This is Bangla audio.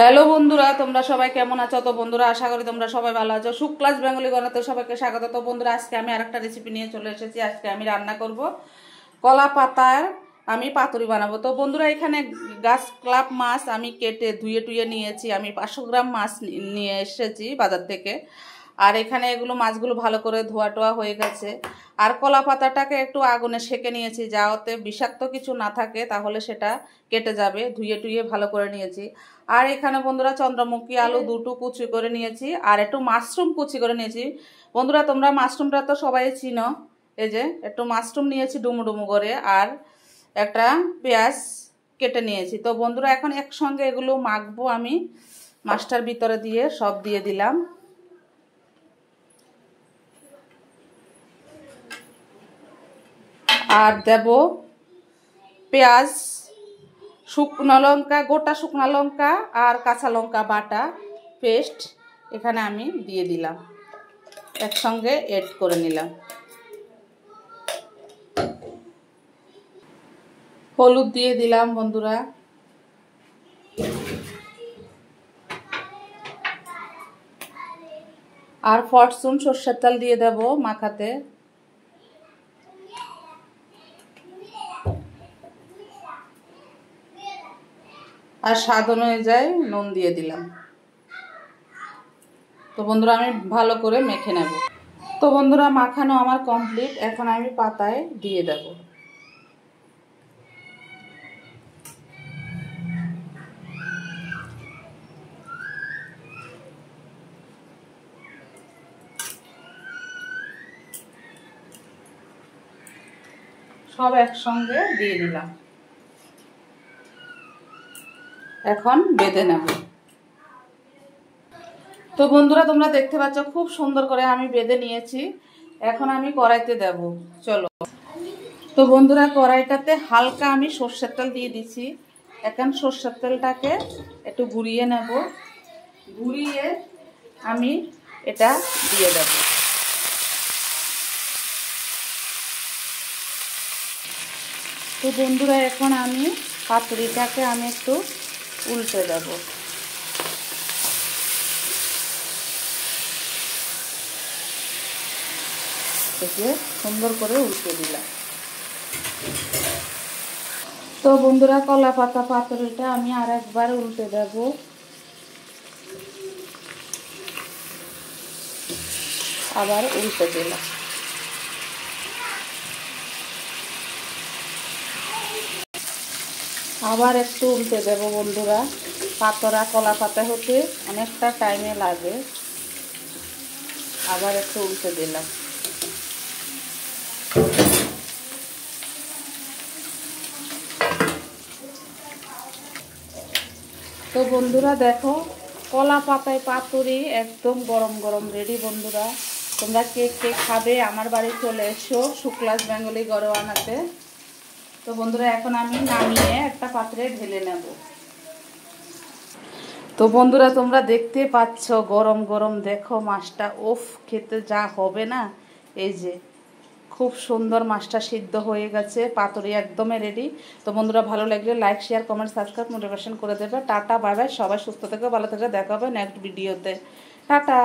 হ্যালো বন্ধুরা, তোমরা সবাই কেমন আছো? তো বন্ধুরা, আশা করি তোমরা সবাই ভালো আছো। শুক্লাস বেঙ্গলি গণতে সবাইকে স্বাগত। তো বন্ধুরা, আজকে আমি আরেকটা রেসিপি নিয়ে চলে এসেছি। আজকে আমি রান্না করব কলা পাতার আমি পাতুরি বানাবো। তো বন্ধুরা, এখানে গাছ ক্লাব মাছ আমি কেটে ধুয়ে টুয়ে নিয়েছি। আমি 500 গ্রাম মাছ নিয়ে এসেছি বাজার থেকে। আর এখানে এগুলো মাছগুলো ভালো করে ধোয়া টোয়া হয়ে গেছে। আর কলা পাতাটাকে একটু আগুনে সেঁকে নিয়েছি, যাতে বিষাক্ত কিছু না থাকে, তাহলে সেটা কেটে যাবে। ধুয়ে টুয়ে ভালো করে নিয়েছি। আর এখানে বন্ধুরা চন্দ্রমুখী আলু দুটো কুচি করে নিয়েছি, আর একটু মাশরুম কুচি করে নিয়েছি। বন্ধুরা, তোমরা মাশরুমটা তো সবাই চিনো। এই যে একটু মাশরুম নিয়েছি ডুমু ডুমু করে, আর একটা পেঁয়াজ কেটে নিয়েছি। তো বন্ধুরা, এখন একসঙ্গে এগুলো মাখবো আমি। মাছটার ভিতরে দিয়ে সব দিয়ে দিলাম। আর দেব পেঁয়াজ, শুকনো লঙ্কা, গোটা শুকনো লঙ্কা আর কাঁচা লঙ্কা বাটা পেস্ট এখানে আমি দিয়ে দিলাম, একসঙ্গে এড করে নিলাম। হলুদ দিয়ে দিলাম বন্ধুরা। আর ফরচুন সর্ষের তেল দিয়ে দেব মাখাতে। আর স্বাদ অনুযায়ী নুন দিয়ে দিলাম। তো বন্ধুরা, আমি ভালো করে মেখে নেব। তো বন্ধুরা, মাখানো আমার কমপ্লিট। এখন আমি পাতায় দিয়ে দেব। সব একসঙ্গে দিয়ে দিলাম। এখন বেঁধে নেব। তো বন্ধুরা, তোমরা দেখতে পাচ্ছ খুব সুন্দর করে আমি বেঁধে নিয়েছি। এখন আমি কড়াইতে দেব। চলো। তো বন্ধুরা, কড়াইটাতে হালকা আমি সর্ষের তেল দিয়ে দিচ্ছি। এখন সর্ষের তেলটাকে একটু ঘুরিয়ে নেব। ঘুরিয়ে আমি এটা দিয়ে দেব। তো বন্ধুরা, এখন আমি পাতুরিটাকে আমি একটু উল্টে দেব। সুন্দর করে উল্টে দিলাম। তো বন্ধুরা, কলা পাতা পাতুরিটা আমি আর একবার উল্টে দেব। আবার উল্টে দিলাম। আবার একটু উল্টে দেব বন্ধুরা। পাতরা কলা পাতা হতে অনেকটা টাইমে লাগে। আবার একটু উল্টে দিলাম। তো বন্ধুরা দেখো, কলা পাতায় পাতুরি একদম গরম গরম রেডি। বন্ধুরা, তোমরা কে কে খাবে আমার বাড়ি চলে এসো শুক্লাস বেঙ্গলি গরওয়ানাতে। তো বন্ধুরা, এখন আমি নামিয়ে একটা পাত্রে ঢেলে নেব। তো বন্ধুরা, তোমরা দেখতে পাচ্ছ গরম গরম দেখো মাছটা, ওফ, খেতে যা হবে না। এই যে খুব সুন্দর মাছটা সিদ্ধ হয়ে গেছে, পাতুরি একদমই রেডি। তো বন্ধুরা, ভালো লাগলে like share comment subscribe motivation করে দেবে। Tata, bye bye. সবাই সুস্থ থেকে ভালো থেকে দেখা হবে নেক্সট ভিডিওতে। টাটা।